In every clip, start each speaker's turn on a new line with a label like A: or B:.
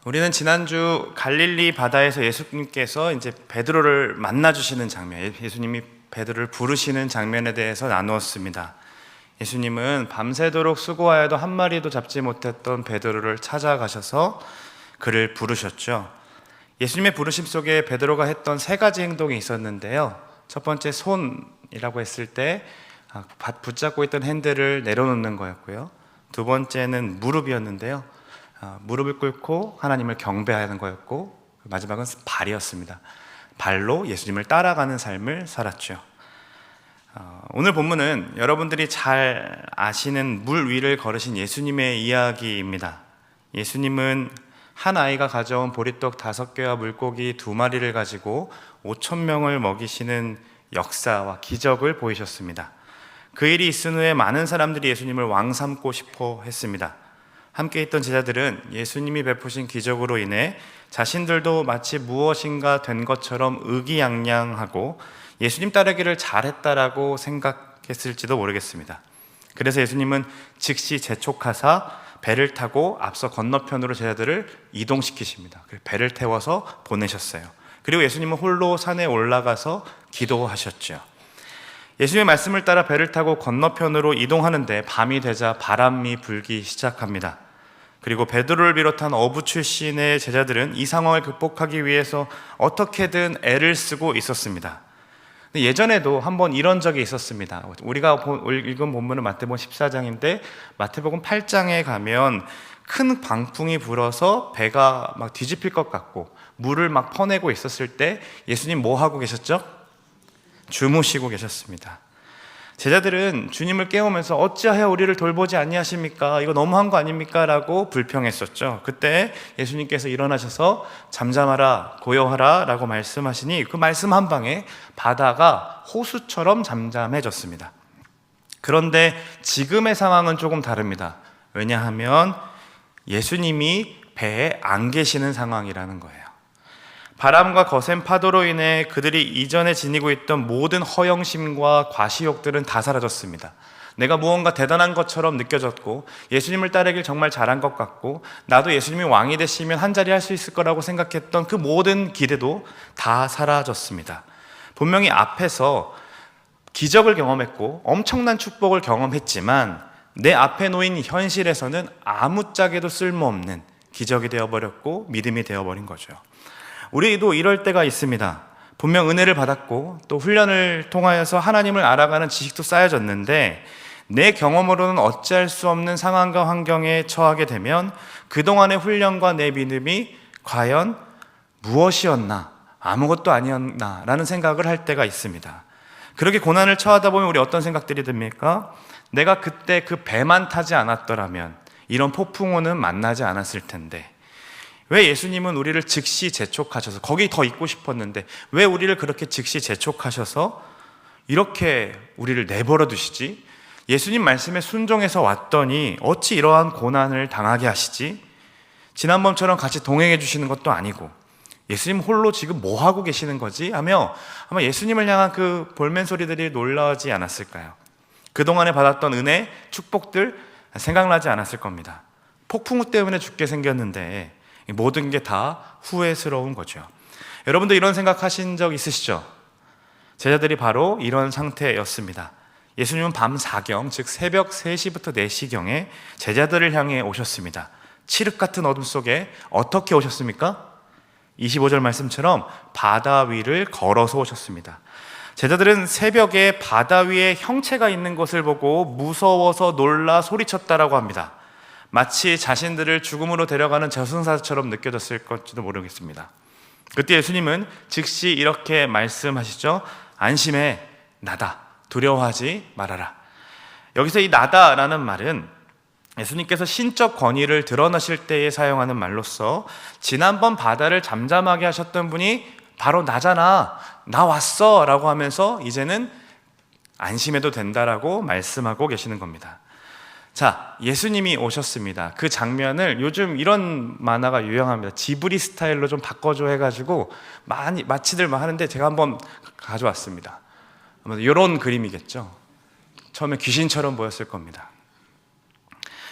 A: 우리는 지난주 갈릴리 바다에서 예수님께서 이제 베드로를 만나 주시는 장면, 예수님이 베드로를 부르시는 장면에 대해서 나누었습니다. 예수님은 밤새도록 수고하여도 한 마리도 잡지 못했던 베드로를 찾아가셔서 그를 부르셨죠. 예수님의 부르심 속에 베드로가 했던 세 가지 행동이 있었는데요. 첫 번째, 손이라고 했을 때 붙잡고 있던 핸들을 내려놓는 거였고요. 두 번째는 무릎이었는데요. 무릎을 꿇고 하나님을 경배하는 거였고, 마지막은 발이었습니다. 발로 예수님을 따라가는 삶을 살았죠. 오늘 본문은 여러분들이 잘 아시는 물 위를 걸으신 예수님의 이야기입니다. 예수님은 한 아이가 가져온 보리떡 5개와 물고기 2마리를 가지고 5,000명을 먹이시는 역사와 기적을 보이셨습니다. 그 일이 있은 후에 많은 사람들이 예수님을 왕 삼고 싶어 했습니다. 함께 있던 제자들은 예수님이 베푸신 기적으로 인해 자신들도 마치 무엇인가 된 것처럼 의기양양하고 예수님 따르기를 잘했다라고 생각했을지도 모르겠습니다. 그래서 예수님은 즉시 재촉하사 배를 타고 앞서 건너편으로 제자들을 이동시키십니다. 배를 태워서 보내셨어요. 그리고 예수님은 홀로 산에 올라가서 기도하셨죠. 예수님의 말씀을 따라 배를 타고 건너편으로 이동하는데 밤이 되자 바람이 불기 시작합니다. 그리고 베드로를 비롯한 어부 출신의 제자들은 이 상황을 극복하기 위해서 어떻게든 애를 쓰고 있었습니다. 예전에도 한번 이런 적이 있었습니다. 우리가 읽은 본문은 마태복음 14장인데 마태복음 8장에 가면 큰 광풍이 불어서 배가 막 뒤집힐 것 같고 물을 막 퍼내고 있었을 때 예수님 뭐 하고 계셨죠? 주무시고 계셨습니다. 제자들은 주님을 깨우면서 어찌하여 우리를 돌보지 아니하십니까? 이거 너무한 거 아닙니까? 라고 불평했었죠. 그때 예수님께서 일어나셔서 잠잠하라, 고요하라 라고 말씀하시니 그 말씀 한 방에 바다가 호수처럼 잠잠해졌습니다. 그런데 지금의 상황은 조금 다릅니다. 왜냐하면 예수님이 배에 안 계시는 상황이라는 거예요. 바람과 거센 파도로 인해 그들이 이전에 지니고 있던 모든 허영심과 과시욕들은 다 사라졌습니다. 내가 무언가 대단한 것처럼 느껴졌고 예수님을 따르길 정말 잘한 것 같고 나도 예수님이 왕이 되시면 한자리 할 수 있을 거라고 생각했던 그 모든 기대도 다 사라졌습니다. 분명히 앞에서 기적을 경험했고 엄청난 축복을 경험했지만 내 앞에 놓인 현실에서는 아무짝에도 쓸모없는 기적이 되어버렸고 믿음이 되어버린 거죠. 우리도 이럴 때가 있습니다. 분명 은혜를 받았고 또 훈련을 통하여서 하나님을 알아가는 지식도 쌓여졌는데 내 경험으로는 어찌할 수 없는 상황과 환경에 처하게 되면 그동안의 훈련과 내 믿음이 과연 무엇이었나, 아무것도 아니었나 라는 생각을 할 때가 있습니다. 그렇게 고난을 처하다 보면 우리 어떤 생각들이 듭니까? 내가 그때 그 배만 타지 않았더라면 이런 폭풍우는 만나지 않았을 텐데, 왜 예수님은 우리를 즉시 재촉하셔서, 거기 더 있고 싶었는데 왜 우리를 그렇게 즉시 재촉하셔서 이렇게 우리를 내버려 두시지? 예수님 말씀에 순종해서 왔더니 어찌 이러한 고난을 당하게 하시지? 지난번처럼 같이 동행해 주시는 것도 아니고 예수님 홀로 지금 뭐 하고 계시는 거지? 하며 아마 예수님을 향한 그 볼멘 소리들이 놀라지 않았을까요? 그동안에 받았던 은혜, 축복들 생각나지 않았을 겁니다. 폭풍우 때문에 죽게 생겼는데 모든 게 다 후회스러운 거죠. 여러분도 이런 생각하신 적 있으시죠? 제자들이 바로 이런 상태였습니다. 예수님은 밤 4경, 즉 새벽 3시부터 4시경에 제자들을 향해 오셨습니다. 칠흑 같은 어둠 속에 어떻게 오셨습니까? 25절 말씀처럼 바다 위를 걸어서 오셨습니다. 제자들은 새벽에 바다 위에 형체가 있는 것을 보고 무서워서 놀라 소리쳤다라고 합니다. 마치 자신들을 죽음으로 데려가는 저승사자처럼 느껴졌을 것지도 모르겠습니다. 그때 예수님은 즉시 이렇게 말씀하시죠. 안심해, 나다. 두려워하지 말아라. 여기서 이 나다라는 말은 예수님께서 신적 권위를 드러내실 때에 사용하는 말로서 지난번 바다를 잠잠하게 하셨던 분이 바로 나잖아, 나 왔어 라고 하면서 이제는 안심해도 된다라고 말씀하고 계시는 겁니다. 자, 예수님이 오셨습니다. 그 장면을 요즘 이런 만화가 유행합니다. 지브리 스타일로 좀 바꿔줘 해가지고 마치들 하는데 제가 한번 가져왔습니다. 이런 그림이겠죠. 처음에 귀신처럼 보였을 겁니다.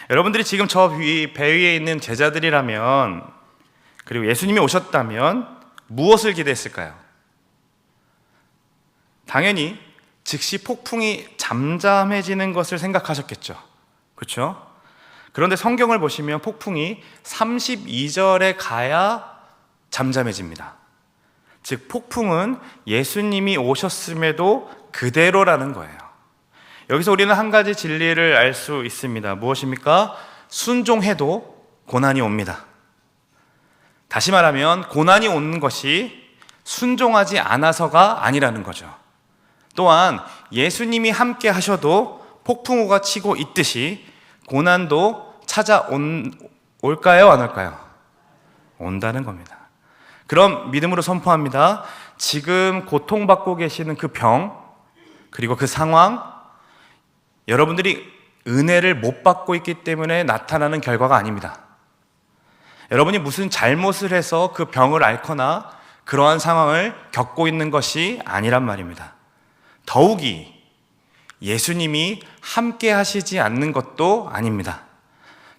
A: 여러분들이 지금 저 배 위에 있는 제자들이라면 그리고 예수님이 오셨다면 무엇을 기대했을까요? 당연히 즉시 폭풍이 잠잠해지는 것을 생각하셨겠죠. 그렇죠? 그런데 성경을 보시면 폭풍이 32절에 가야 잠잠해집니다. 즉 폭풍은 예수님이 오셨음에도 그대로라는 거예요. 여기서 우리는 한 가지 진리를 알 수 있습니다. 무엇입니까? 순종해도 고난이 옵니다. 다시 말하면 고난이 오는 것이 순종하지 않아서가 아니라는 거죠. 또한 예수님이 함께 하셔도 폭풍우가 치고 있듯이 고난도 올까요? 안 올까요? 온다는 겁니다. 그럼 믿음으로 선포합니다. 지금 고통받고 계시는 그 병, 그리고 그 상황, 여러분들이 은혜를 못 받고 있기 때문에 나타나는 결과가 아닙니다. 여러분이 무슨 잘못을 해서 그 병을 앓거나 그러한 상황을 겪고 있는 것이 아니란 말입니다. 더욱이 예수님이 함께 하시지 않는 것도 아닙니다.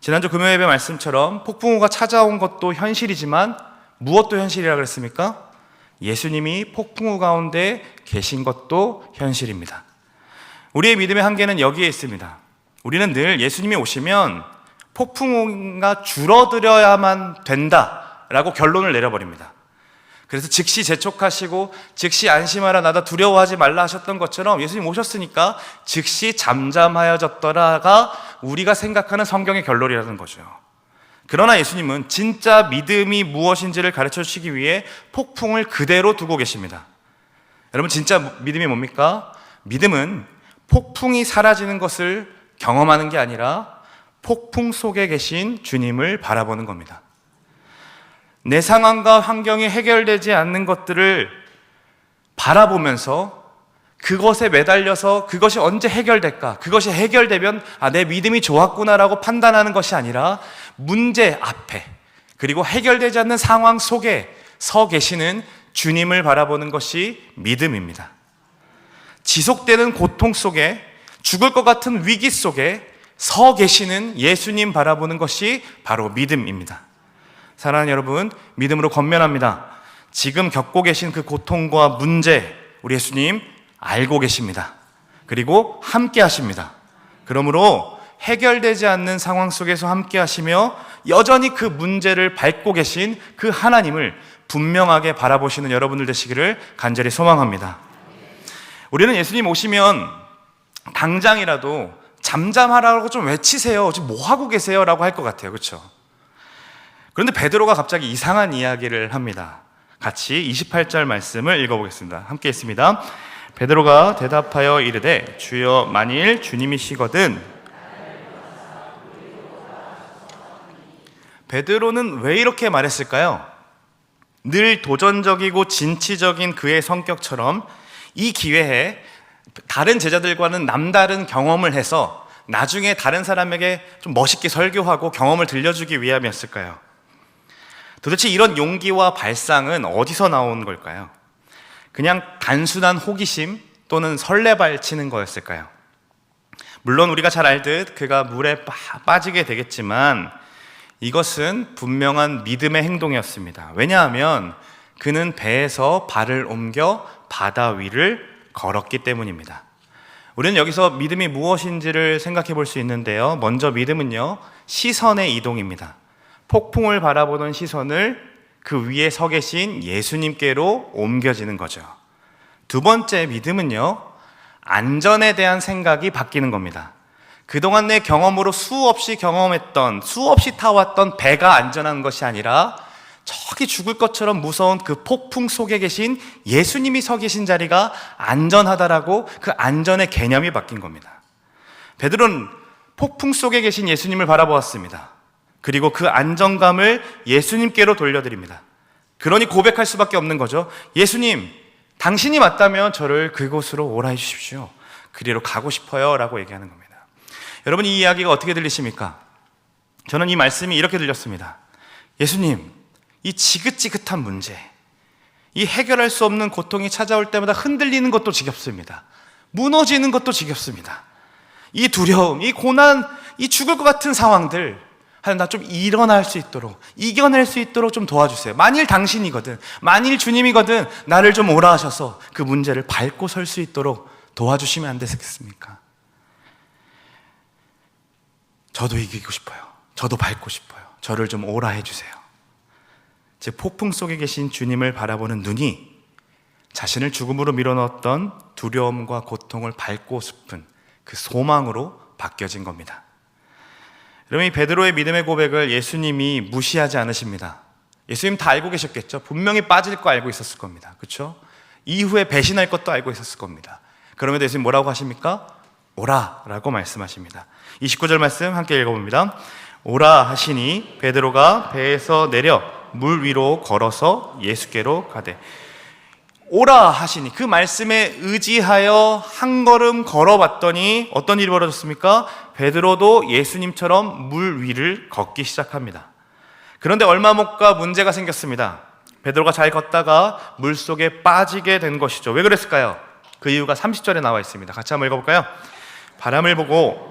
A: 지난주 금요예배 말씀처럼 폭풍우가 찾아온 것도 현실이지만 무엇도 현실이라 그랬습니까? 예수님이 폭풍우 가운데 계신 것도 현실입니다. 우리의 믿음의 한계는 여기에 있습니다. 우리는 늘 예수님이 오시면 폭풍우가 줄어들어야만 된다라고 결론을 내려버립니다. 그래서 즉시 재촉하시고 즉시 안심하라 나다 두려워하지 말라 하셨던 것처럼 예수님 오셨으니까 즉시 잠잠하여졌더라가 우리가 생각하는 성경의 결론이라는 거죠. 그러나 예수님은 진짜 믿음이 무엇인지를 가르쳐 주시기 위해 폭풍을 그대로 두고 계십니다. 여러분 진짜 믿음이 뭡니까? 믿음은 폭풍이 사라지는 것을 경험하는 게 아니라 폭풍 속에 계신 주님을 바라보는 겁니다. 내 상황과 환경이 해결되지 않는 것들을 바라보면서 그것에 매달려서 그것이 언제 해결될까? 그것이 해결되면 내 믿음이 좋았구나라고 판단하는 것이 아니라 문제 앞에 그리고 해결되지 않는 상황 속에 서 계시는 주님을 바라보는 것이 믿음입니다. 지속되는 고통 속에 죽을 것 같은 위기 속에 서 계시는 예수님 바라보는 것이 바로 믿음입니다. 사랑하는 여러분, 믿음으로 권면합니다. 지금 겪고 계신 그 고통과 문제 우리 예수님 알고 계십니다. 그리고 함께 하십니다. 그러므로 해결되지 않는 상황 속에서 함께 하시며 여전히 그 문제를 밟고 계신 그 하나님을 분명하게 바라보시는 여러분들 되시기를 간절히 소망합니다. 우리는 예수님 오시면 당장이라도 잠잠하라고 좀 외치세요. 지금 뭐 하고 계세요? 라고 할 것 같아요. 그렇죠? 그런데 베드로가 갑자기 이상한 이야기를 합니다. 같이 28절 말씀을 읽어보겠습니다. 함께 읽습니다. 베드로가 대답하여 이르되 주여 만일 주님이시거든. 베드로는 왜 이렇게 말했을까요? 늘 도전적이고 진취적인 그의 성격처럼 이 기회에 다른 제자들과는 남다른 경험을 해서 나중에 다른 사람에게 좀 멋있게 설교하고 경험을 들려주기 위함이었을까요? 도대체 이런 용기와 발상은 어디서 나온 걸까요? 그냥 단순한 호기심 또는 설레발치는 거였을까요? 물론 우리가 잘 알듯 그가 물에 빠지게 되겠지만 이것은 분명한 믿음의 행동이었습니다. 왜냐하면 그는 배에서 발을 옮겨 바다 위를 걸었기 때문입니다. 우리는 여기서 믿음이 무엇인지를 생각해 볼 수 있는데요. 먼저 믿음은요, 시선의 이동입니다. 폭풍을 바라보던 시선을 그 위에 서 계신 예수님께로 옮겨지는 거죠. 두 번째 믿음은요, 안전에 대한 생각이 바뀌는 겁니다. 그동안 내 경험으로 수없이 타왔던 배가 안전한 것이 아니라 저기 죽을 것처럼 무서운 그 폭풍 속에 계신 예수님이 서 계신 자리가 안전하다라고 그 안전의 개념이 바뀐 겁니다. 베드로는 폭풍 속에 계신 예수님을 바라보았습니다. 그리고 그 안정감을 예수님께로 돌려드립니다. 그러니 고백할 수밖에 없는 거죠. 예수님, 당신이 맞다면 저를 그곳으로 오라 해주십시오. 그리로 가고 싶어요 라고 얘기하는 겁니다. 여러분, 이 이야기가 어떻게 들리십니까? 저는 이 말씀이 이렇게 들렸습니다. 예수님, 이 지긋지긋한 문제, 이 해결할 수 없는 고통이 찾아올 때마다 흔들리는 것도 지겹습니다. 무너지는 것도 지겹습니다. 이 두려움, 이 고난, 이 죽을 것 같은 상황들, 하나님, 나 좀 일어날 수 있도록, 이겨낼 수 있도록 좀 도와주세요. 만일 당신이거든, 만일 주님이거든 나를 좀 오라 하셔서 그 문제를 밟고 설 수 있도록 도와주시면 안 되겠습니까? 저도 이기고 싶어요. 저도 밟고 싶어요. 저를 좀 오라 해주세요. 즉, 폭풍 속에 계신 주님을 바라보는 눈이 자신을 죽음으로 밀어넣었던 두려움과 고통을 밟고 싶은 그 소망으로 바뀌어진 겁니다. 여러분, 이 베드로의 믿음의 고백을 예수님이 무시하지 않으십니다. 예수님 다 알고 계셨겠죠. 분명히 빠질 거 알고 있었을 겁니다. 그렇죠? 이후에 배신할 것도 알고 있었을 겁니다. 그럼에도 예수님 뭐라고 하십니까? 오라 라고 말씀하십니다. 29절 말씀 함께 읽어봅니다. 오라 하시니 베드로가 배에서 내려 물 위로 걸어서 예수께로 가되. 오라 하시니, 그 말씀에 의지하여 한 걸음 걸어봤더니 어떤 일이 벌어졌습니까? 베드로도 예수님처럼 물 위를 걷기 시작합니다. 그런데 얼마 못 가 문제가 생겼습니다. 베드로가 잘 걷다가 물속에 빠지게 된 것이죠. 왜 그랬을까요? 그 이유가 30절에 나와 있습니다. 같이 한번 읽어볼까요? 바람을 보고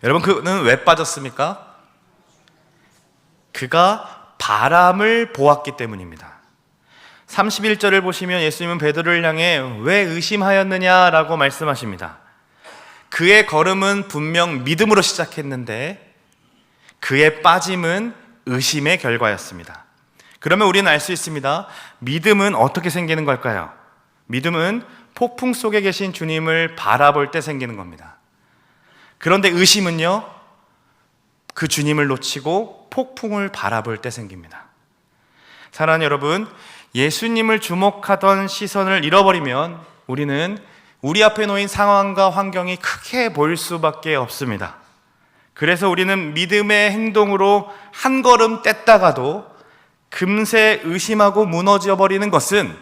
A: 여러분, 그는 왜 빠졌습니까? 그가 바람을 보았기 때문입니다. 31절을 보시면 예수님은 베드로를 향해 왜 의심하였느냐라고 말씀하십니다. 그의 걸음은 분명 믿음으로 시작했는데 그의 빠짐은 의심의 결과였습니다. 그러면 우리는 알 수 있습니다. 믿음은 어떻게 생기는 걸까요? 믿음은 폭풍 속에 계신 주님을 바라볼 때 생기는 겁니다. 그런데 의심은요, 그 주님을 놓치고 폭풍을 바라볼 때 생깁니다. 사랑하는 여러분, 예수님을 주목하던 시선을 잃어버리면 우리는 우리 앞에 놓인 상황과 환경이 크게 보일 수밖에 없습니다. 그래서 우리는 믿음의 행동으로 한 걸음 뗐다가도 금세 의심하고 무너져 버리는 것은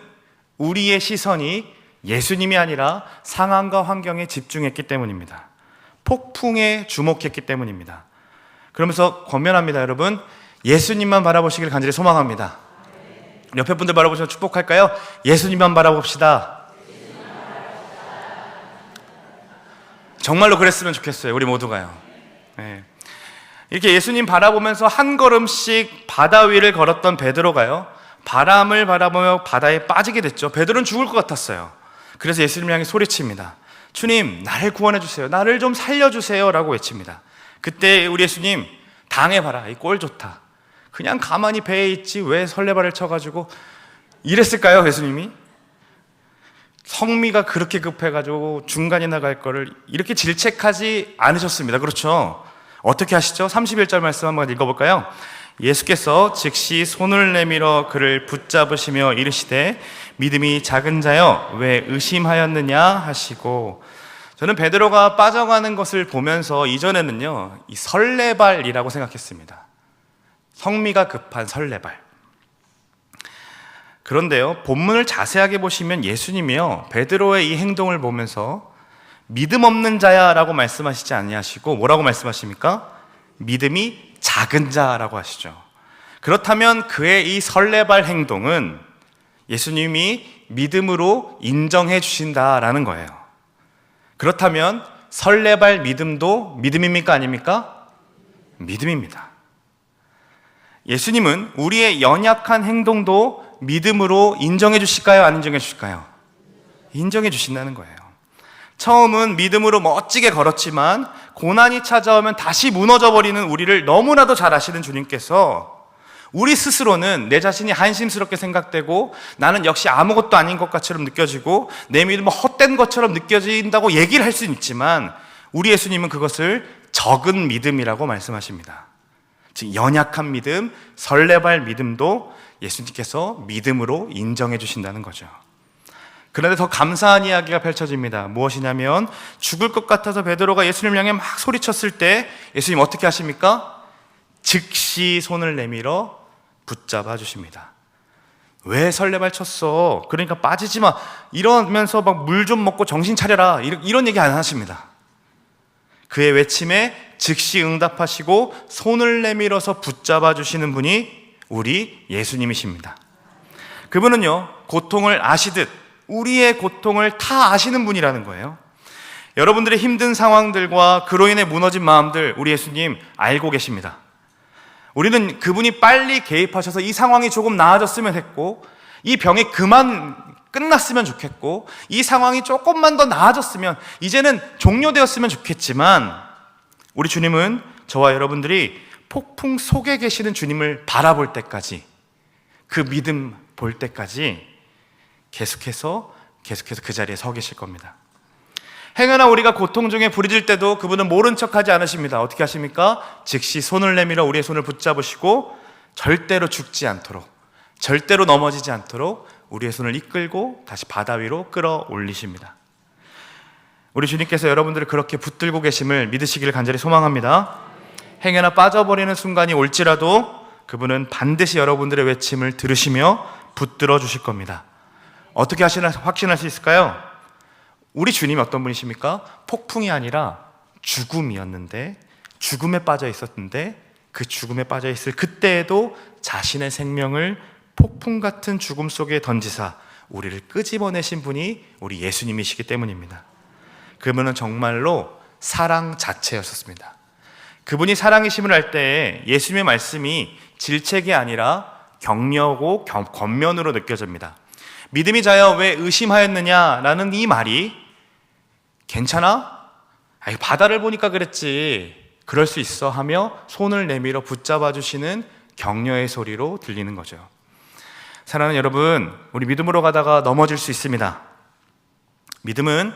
A: 우리의 시선이 예수님이 아니라 상황과 환경에 집중했기 때문입니다. 폭풍에 주목했기 때문입니다. 그러면서 권면합니다. 여러분, 예수님만 바라보시길 간절히 소망합니다. 옆에 분들 바라보시면 축복할까요? 예수님만 바라봅시다. 정말로 그랬으면 좋겠어요. 우리 모두가요. 네. 이렇게 예수님 바라보면서 한 걸음씩 바다 위를 걸었던 베드로가요, 바람을 바라보며 바다에 빠지게 됐죠. 베드로는 죽을 것 같았어요. 그래서 예수님을 향해 소리칩니다. 주님, 나를 구원해 주세요. 나를 좀 살려주세요 라고 외칩니다. 그때 우리 예수님, 당해봐라. 이 꼴 좋다. 그냥 가만히 배에 있지 왜 설레발을 쳐가지고 이랬을까요? 예수님이 성미가 그렇게 급해가지고 중간에 나갈 거를 이렇게 질책하지 않으셨습니다. 그렇죠? 어떻게 하시죠? 31절 말씀 한번 읽어볼까요? 예수께서 즉시 손을 내밀어 그를 붙잡으시며 이르시되 믿음이 작은 자여 왜 의심하였느냐 하시고. 저는 베드로가 빠져가는 것을 보면서 이전에는요, 이 설레발이라고 생각했습니다. 성미가 급한 설레발. 그런데요, 본문을 자세하게 보시면 예수님이요, 베드로의 이 행동을 보면서 믿음 없는 자야 라고 말씀하시지 아니하시고 뭐라고 말씀하십니까? 믿음이 작은 자라고 하시죠. 그렇다면 그의 이 설레발 행동은 예수님이 믿음으로 인정해 주신다라는 거예요. 그렇다면 설레발 믿음도 믿음입니까? 아닙니까? 믿음입니다. 예수님은 우리의 연약한 행동도 믿음으로 인정해 주실까요? 안 인정해 주실까요? 인정해 주신다는 거예요. 처음은 믿음으로 멋지게 걸었지만 고난이 찾아오면 다시 무너져버리는 우리를 너무나도 잘 아시는 주님께서 우리 스스로는 내 자신이 한심스럽게 생각되고 나는 역시 아무것도 아닌 것처럼 느껴지고 내 믿음은 헛된 것처럼 느껴진다고 얘기를 할 수는 있지만 우리 예수님은 그것을 적은 믿음이라고 말씀하십니다. 즉 연약한 믿음, 설레발 믿음도 예수님께서 믿음으로 인정해 주신다는 거죠. 그런데 더 감사한 이야기가 펼쳐집니다. 무엇이냐면 죽을 것 같아서 베드로가 예수님을 향해 막 소리쳤을 때 예수님 어떻게 하십니까? 즉시 손을 내밀어 붙잡아 주십니다. 왜 설레발 쳤어? 그러니까 빠지지 마. 이러면서 막 물 좀 먹고 정신 차려라. 이런 얘기 안 하십니다. 그의 외침에 즉시 응답하시고 손을 내밀어서 붙잡아 주시는 분이 우리 예수님이십니다. 그분은요, 고통을 아시듯 우리의 고통을 다 아시는 분이라는 거예요. 여러분들의 힘든 상황들과 그로 인해 무너진 마음들 우리 예수님 알고 계십니다. 우리는 그분이 빨리 개입하셔서 이 상황이 조금 나아졌으면 했고, 이 병이 그만 끝났으면 좋겠고, 이 상황이 조금만 더 나아졌으면, 이제는 종료되었으면 좋겠지만, 우리 주님은 저와 여러분들이 폭풍 속에 계시는 주님을 바라볼 때까지, 그 믿음 볼 때까지 계속해서 그 자리에 서 계실 겁니다. 행여나 우리가 고통 중에 부르짖을 때도 그분은 모른 척하지 않으십니다. 어떻게 하십니까? 즉시 손을 내밀어 우리의 손을 붙잡으시고 절대로 죽지 않도록, 절대로 넘어지지 않도록 우리의 손을 이끌고 다시 바다 위로 끌어올리십니다. 우리 주님께서 여러분들을 그렇게 붙들고 계심을 믿으시기를 간절히 소망합니다. 행여나 빠져버리는 순간이 올지라도 그분은 반드시 여러분들의 외침을 들으시며 붙들어 주실 겁니다. 어떻게 확신할 수 있을까요? 우리 주님이 어떤 분이십니까? 폭풍이 아니라 죽음이었는데, 죽음에 빠져 있었는데, 그 죽음에 빠져 있을 그때에도 자신의 생명을 폭풍 같은 죽음 속에 던지사 우리를 끄집어내신 분이 우리 예수님이시기 때문입니다. 그분은 정말로 사랑 자체였었습니다. 그분이 사랑이심을 할 때에 예수님의 말씀이 질책이 아니라 격려고 권면으로 느껴집니다. 믿음이 자여 왜 의심하였느냐라는 이 말이, 괜찮아? 아이, 바다를 보니까 그랬지, 그럴 수 있어 하며 손을 내밀어 붙잡아 주시는 격려의 소리로 들리는 거죠. 사랑하는 여러분, 우리 믿음으로 가다가 넘어질 수 있습니다. 믿음은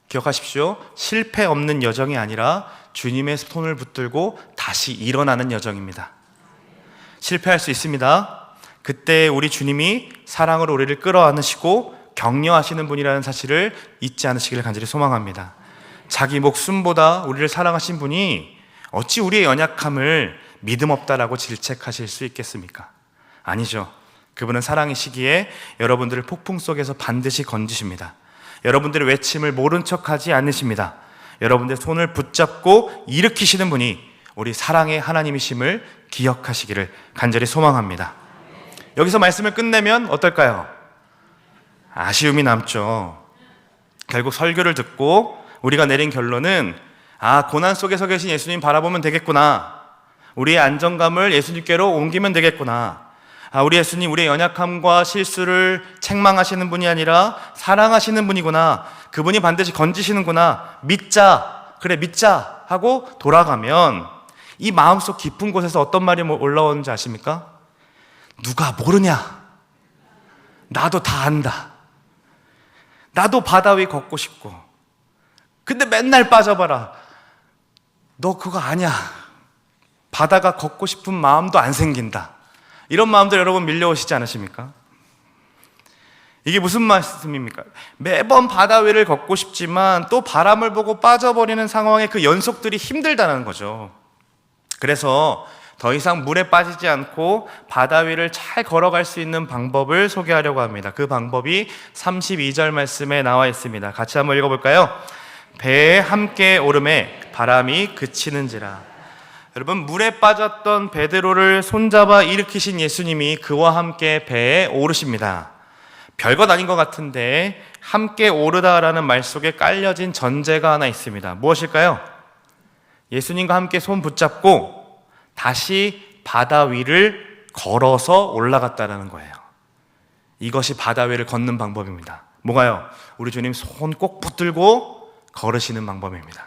A: 기억하십시오. 실패 없는 여정이 아니라 주님의 손을 붙들고 다시 일어나는 여정입니다. 실패할 수 있습니다. 그때 우리 주님이 사랑으로 우리를 끌어안으시고 격려하시는 분이라는 사실을 잊지 않으시기를 간절히 소망합니다. 자기 목숨보다 우리를 사랑하신 분이 어찌 우리의 연약함을 믿음 없다라고 질책하실 수 있겠습니까? 아니죠. 그분은 사랑이시기에 여러분들을 폭풍 속에서 반드시 건지십니다. 여러분들의 외침을 모른 척하지 않으십니다. 여러분들의 손을 붙잡고 일으키시는 분이 우리 사랑의 하나님이심을 기억하시기를 간절히 소망합니다. 여기서 말씀을 끝내면 어떨까요? 아쉬움이 남죠. 결국 설교를 듣고 우리가 내린 결론은, 고난 속에서 계신 예수님 바라보면 되겠구나, 우리의 안정감을 예수님께로 옮기면 되겠구나, 우리 예수님 우리의 연약함과 실수를 책망하시는 분이 아니라 사랑하시는 분이구나, 그분이 반드시 건지시는구나, 믿자, 그래 믿자 하고 돌아가면 이 마음속 깊은 곳에서 어떤 말이 올라오는지 아십니까? 누가 모르냐? 나도 다 안다. 나도 바다 위 걷고 싶고, 근데 맨날 빠져봐라. 너 그거 아니야. 바다가 걷고 싶은 마음도 안 생긴다. 이런 마음들 여러분 밀려오시지 않으십니까? 이게 무슨 말씀입니까? 매번 바다 위를 걷고 싶지만 또 바람을 보고 빠져버리는 상황의 그 연속들이 힘들다는 거죠. 그래서 더 이상 물에 빠지지 않고 바다 위를 잘 걸어갈 수 있는 방법을 소개하려고 합니다. 그 방법이 32절 말씀에 나와 있습니다. 같이 한번 읽어볼까요? 배에 함께 오름에 바람이 그치는지라. 여러분, 물에 빠졌던 베드로를 손잡아 일으키신 예수님이 그와 함께 배에 오르십니다. 별것 아닌 것 같은데 함께 오르다라는 말 속에 깔려진 전제가 하나 있습니다. 무엇일까요? 예수님과 함께 손 붙잡고 다시 바다 위를 걸어서 올라갔다는 거예요. 이것이 바다 위를 걷는 방법입니다. 뭐가요? 우리 주님 손 꼭 붙들고 걸으시는 방법입니다.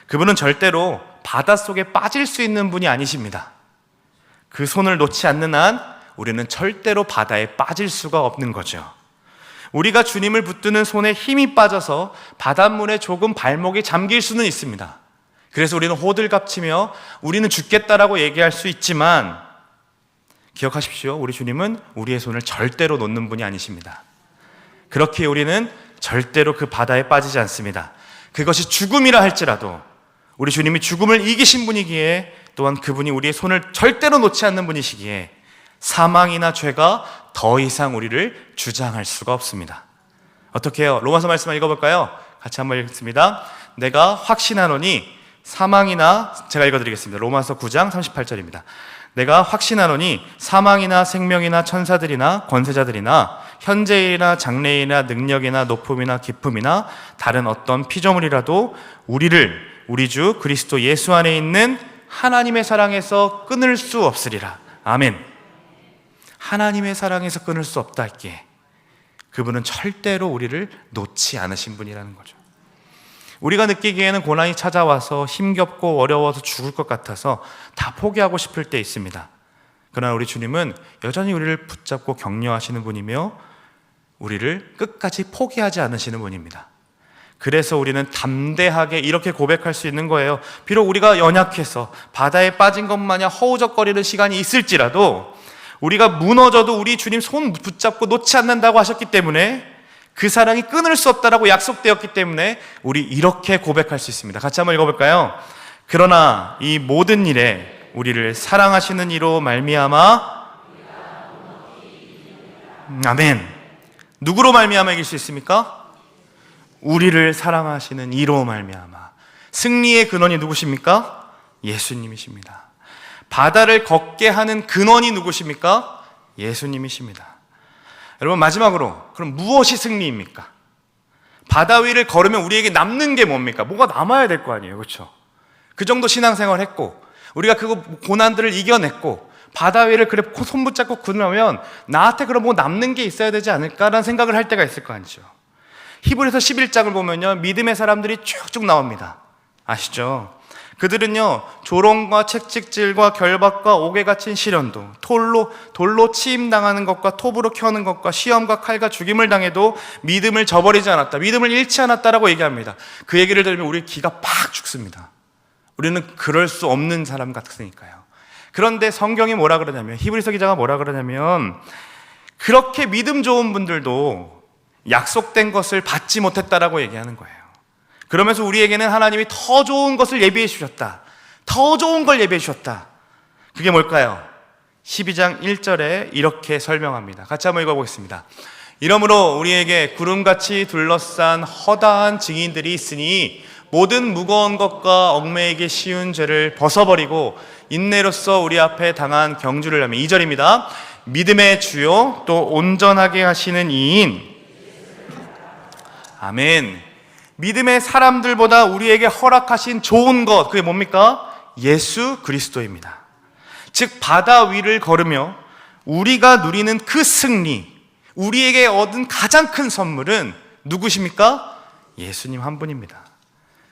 A: 그분은 절대로 바닷속에 빠질 수 있는 분이 아니십니다. 그 손을 놓지 않는 한 우리는 절대로 바다에 빠질 수가 없는 거죠. 우리가 주님을 붙드는 손에 힘이 빠져서 바닷물에 조금 발목이 잠길 수는 있습니다. 그래서 우리는 호들갑치며 우리는 죽겠다라고 얘기할 수 있지만, 기억하십시오. 우리 주님은 우리의 손을 절대로 놓는 분이 아니십니다. 그렇게 우리는 절대로 그 바다에 빠지지 않습니다. 그것이 죽음이라 할지라도 우리 주님이 죽음을 이기신 분이기에, 또한 그분이 우리의 손을 절대로 놓지 않는 분이시기에 사망이나 죄가 더 이상 우리를 주장할 수가 없습니다. 어떻게 해요? 로마서 말씀 읽어볼까요? 같이 한번 읽습니다. 내가 확신하노니 사망이나, 제가 읽어드리겠습니다. 로마서 9장 38절입니다. 내가 확신하노니 사망이나 생명이나 천사들이나 권세자들이나 현재이나 장래이나 능력이나 높음이나 깊음이나 다른 어떤 피조물이라도 우리를 우리 주 그리스도 예수 안에 있는 하나님의 사랑에서 끊을 수 없으리라. 아멘. 하나님의 사랑에서 끊을 수 없다 할게. 그분은 절대로 우리를 놓지 않으신 분이라는 거죠. 우리가 느끼기에는 고난이 찾아와서 힘겹고 어려워서 죽을 것 같아서 다 포기하고 싶을 때 있습니다. 그러나 우리 주님은 여전히 우리를 붙잡고 격려하시는 분이며 우리를 끝까지 포기하지 않으시는 분입니다. 그래서 우리는 담대하게 이렇게 고백할 수 있는 거예요. 비록 우리가 연약해서 바다에 빠진 것 마냥 허우적거리는 시간이 있을지라도 우리가 무너져도 우리 주님 손 붙잡고 놓지 않는다고 하셨기 때문에, 그 사랑이 끊을 수 없다라고 약속되었기 때문에 우리 이렇게 고백할 수 있습니다. 같이 한번 읽어볼까요? 그러나 이 모든 일에 우리를 사랑하시는 이로 말미암아, 아멘. 누구로 말미암아 이길 수 있습니까? 우리를 사랑하시는 이로 말미암아. 승리의 근원이 누구십니까? 예수님이십니다. 바다를 걷게 하는 근원이 누구십니까? 예수님이십니다. 여러분, 마지막으로 그럼 무엇이 승리입니까? 바다 위를 걸으면 우리에게 남는 게 뭡니까? 뭐가 남아야 될 거 아니에요, 그렇죠? 그 정도 신앙생활 했고 우리가 그 고난들을 이겨냈고 바다 위를 그래 손 붙잡고 걸으면 나한테 그럼 뭐 남는 게 있어야 되지 않을까라는 생각을 할 때가 있을 거 아니죠. 히브리서 11장을 보면요, 믿음의 사람들이 쭉쭉 나옵니다. 아시죠? 그들은요, 조롱과 채찍질과 결박과 옥에 갇힌 시련도, 돌로 치임당하는 것과 톱으로 켜는 것과 시험과 칼과 죽임을 당해도 믿음을 저버리지 않았다, 믿음을 잃지 않았다라고 얘기합니다. 그 얘기를 들으면 우리 기가 팍 죽습니다. 우리는 그럴 수 없는 사람 같으니까요. 그런데 성경이 뭐라 그러냐면, 히브리서 기자가 뭐라 그러냐면, 그렇게 믿음 좋은 분들도 약속된 것을 받지 못했다라고 얘기하는 거예요. 그러면서 우리에게는 하나님이 더 좋은 것을 예비해 주셨다, 더 좋은 걸 예비해 주셨다. 그게 뭘까요? 12장 1절에 이렇게 설명합니다. 같이 한번 읽어보겠습니다. 이러므로 우리에게 구름같이 둘러싼 허다한 증인들이 있으니 모든 무거운 것과 얽매이기 쉬운 죄를 벗어버리고 인내로써 우리 앞에 당한 경주를 하며, 2절입니다. 믿음의 주요 또 온전하게 하시는 이인, 아멘. 믿음의 사람들보다 우리에게 허락하신 좋은 것, 그게 뭡니까? 예수 그리스도입니다. 즉 바다 위를 걸으며 우리가 누리는 그 승리, 우리에게 얻은 가장 큰 선물은 누구십니까? 예수님 한 분입니다.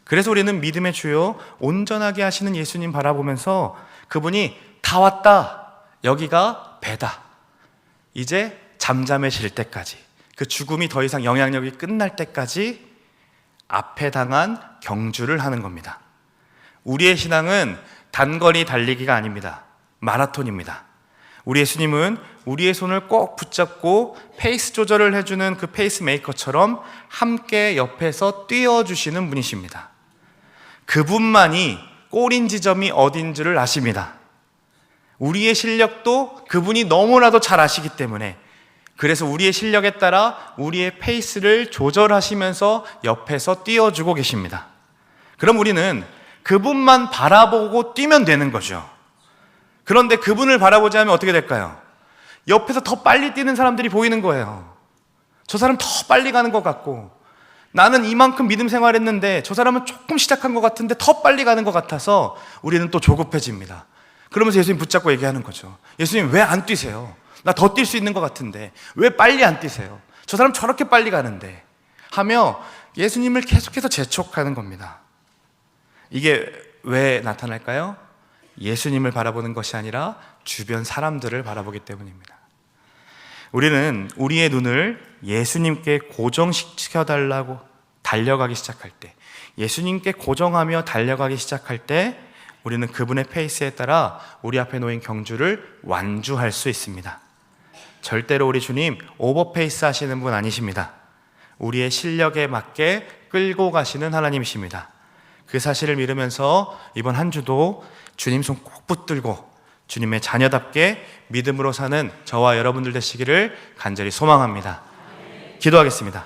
A: 그래서 우리는 믿음의 주요 온전하게 하시는 예수님 바라보면서 그분이 다 왔다, 여기가 배다, 이제 잠잠해질 때까지, 그 죽음이 더 이상 영향력이 끝날 때까지 앞에 당한 경주를 하는 겁니다. 우리의 신앙은 단거리 달리기가 아닙니다. 마라톤입니다. 우리 예수님은 우리의 손을 꼭 붙잡고 페이스 조절을 해주는 그 페이스메이커처럼 함께 옆에서 뛰어주시는 분이십니다. 그분만이 꼬린 지점이 어딘지를 아십니다. 우리의 실력도 그분이 너무나도 잘 아시기 때문에, 그래서 우리의 실력에 따라 우리의 페이스를 조절하시면서 옆에서 띄워주고 계십니다. 그럼 우리는 그분만 바라보고 뛰면 되는 거죠. 그런데 그분을 바라보지 않으면 어떻게 될까요? 옆에서 더 빨리 뛰는 사람들이 보이는 거예요. 저 사람 더 빨리 가는 것 같고, 나는 이만큼 믿음 생활했는데 저 사람은 조금 시작한 것 같은데 더 빨리 가는 것 같아서 우리는 또 조급해집니다. 그러면서 예수님 붙잡고 얘기하는 거죠. 예수님, 왜 안 뛰세요? 나 더 뛸 수 있는 것 같은데 왜 빨리 안 뛰세요? 저 사람 저렇게 빨리 가는데 하며 예수님을 계속해서 재촉하는 겁니다. 이게 왜 나타날까요? 예수님을 바라보는 것이 아니라 주변 사람들을 바라보기 때문입니다. 우리는 우리의 눈을 예수님께 고정시켜달라고 달려가기 시작할 때, 예수님께 고정하며 달려가기 시작할 때 우리는 그분의 페이스에 따라 우리 앞에 놓인 경주를 완주할 수 있습니다. 절대로 우리 주님 오버페이스 하시는 분 아니십니다. 우리의 실력에 맞게 끌고 가시는 하나님이십니다. 그 사실을 믿으면서 이번 한 주도 주님 손 꼭 붙들고 주님의 자녀답게 믿음으로 사는 저와 여러분들 되시기를 간절히 소망합니다. 기도하겠습니다.